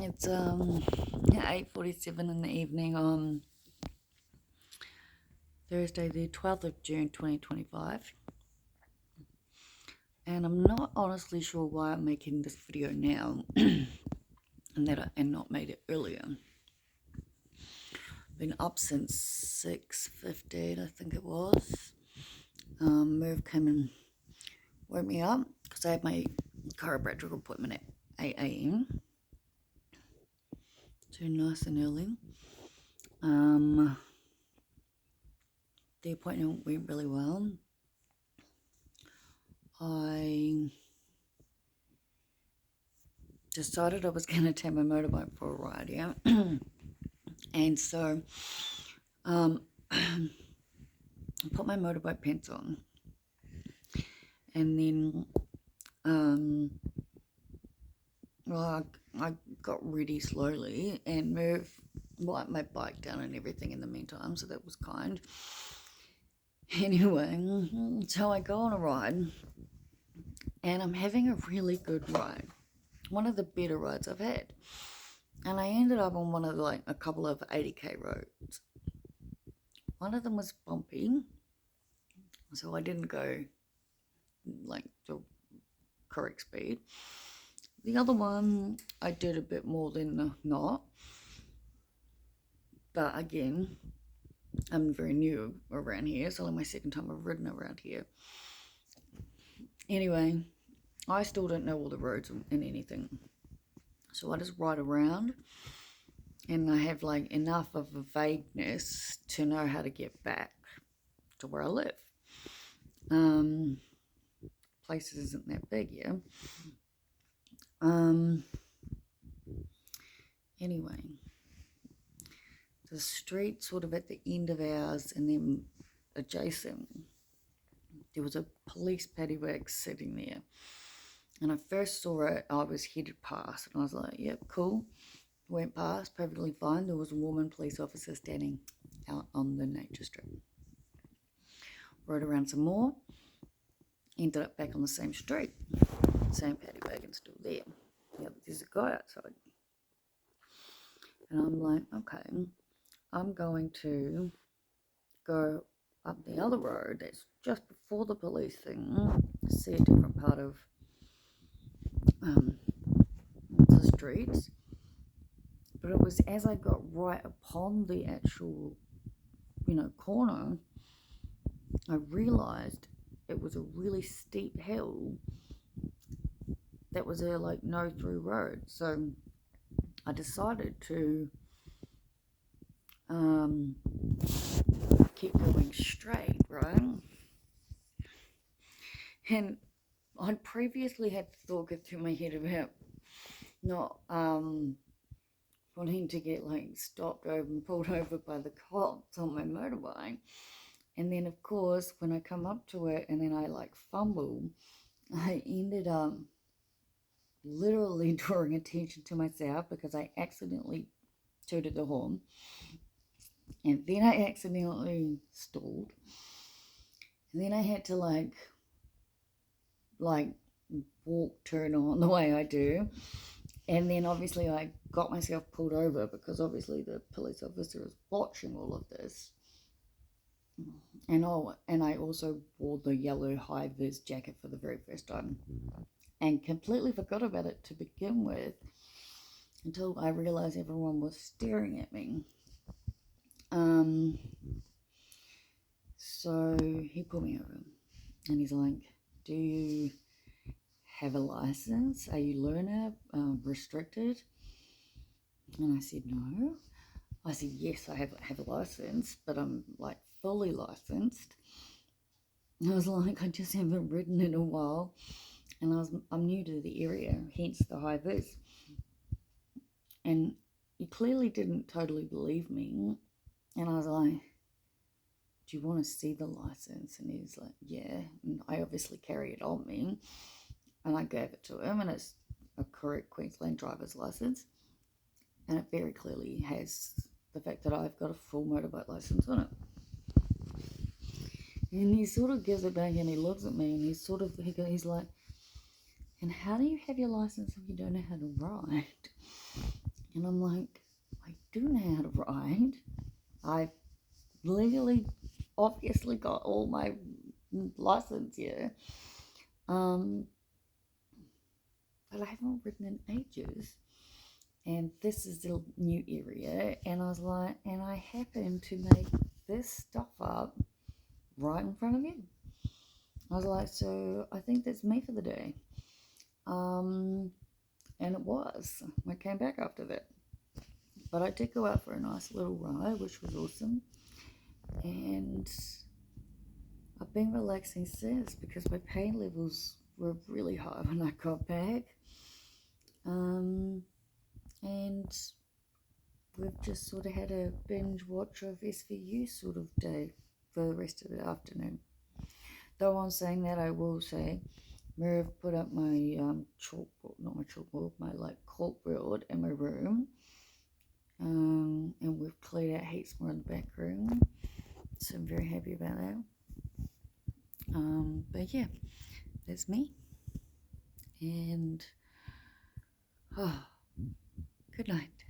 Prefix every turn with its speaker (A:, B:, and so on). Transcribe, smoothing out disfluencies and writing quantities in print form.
A: It's 8:47 in the evening on Thursday, the 12th of June, 2025. And I'm not honestly sure why I'm making this video now and not made it earlier. Been up since 6:15, I think it was. Merv came and woke me up because I had my chiropractic appointment at 8 a.m. So nice and early. The appointment went really well. I decided I was going to take my motorbike for a ride, yeah. And so I put my motorbike pants on, and then I got ready slowly and Merv wiped my bike down and everything in the meantime, so that was kind. Anyway, so I go on a ride and I'm having a really good ride, one of the better rides I've had, and I ended up on one of a couple of 80k roads. One of them was bumpy, so I didn't go the correct speed. The other one I did a bit more than not, but again, I'm very new around here. It's only my second time I've ridden around here. Anyway, I still don't know all the roads and anything, so I just ride around, and I have enough of a vagueness to know how to get back to where I live. Place isn't that big, yeah. Anyway, the street sort of at the end of ours, and then adjacent, there was a police paddy wagon sitting there. And I first saw it, I was headed past, and I was like, yep, cool. Went past, perfectly fine. There was a woman police officer standing out on the nature strip. Rode around some more, ended up back on the same street. Same paddy wagon still there. Yeah, there's a guy outside. And I'm like, okay, I'm going to go up the other road that's just before the police thing, see a different part of the streets. But it was as I got right upon the actual, corner, I realized it was a really steep hill that was a no through road. So I decided to keep going straight, right? And I'd previously had thought go through my head about not wanting to get stopped over and pulled over by the cops on my motorbike. And then of course when I come up to it and then I fumble, I ended up literally drawing attention to myself because I accidentally tooted the horn, and then I accidentally stalled, and then I had to walk turn on the way I do, and then obviously I got myself pulled over because obviously the police officer is watching all of this. And I also wore the yellow high-vis jacket for the very first time and completely forgot about it to begin with until I realized everyone was staring at me. So he pulled me over and he's like, do you have a license? Are you learner, restricted? And I said, no. I said, yes, I have a license, but I'm fully licensed. And I was like, I just haven't ridden in a while, and I'm new to the area, hence the high vis. And he clearly didn't totally believe me, and I was like, do you want to see the license? And he's like, yeah. And I obviously carry it on me, and I gave it to him, and it's a correct Queensland driver's license, and it very clearly has the fact that I've got a full motorbike license on it. And he sort of gives it back and he looks at me and he's like, and how do you have your license if you don't know how to ride? And I'm like, I do know how to ride. I've legally, obviously got all my license here. But I haven't ridden in ages. And this is a new area. And I was like, and I happened to make this stuff up right in front of you. I was like, so I think that's me for the day. And it was. I came back after that. But I did go out for a nice little ride, which was awesome. And I've been relaxing since because my pain levels were really high when I got back. And we've just sort of had a binge watch of SVU sort of day for the rest of the afternoon. Though I'm saying that, I will say, Merv put up my chalkboard, not my chalkboard, my like corkboard in my room. And we've cleared out heaps more in the back room. So I'm very happy about that. But yeah, that's me. And good night.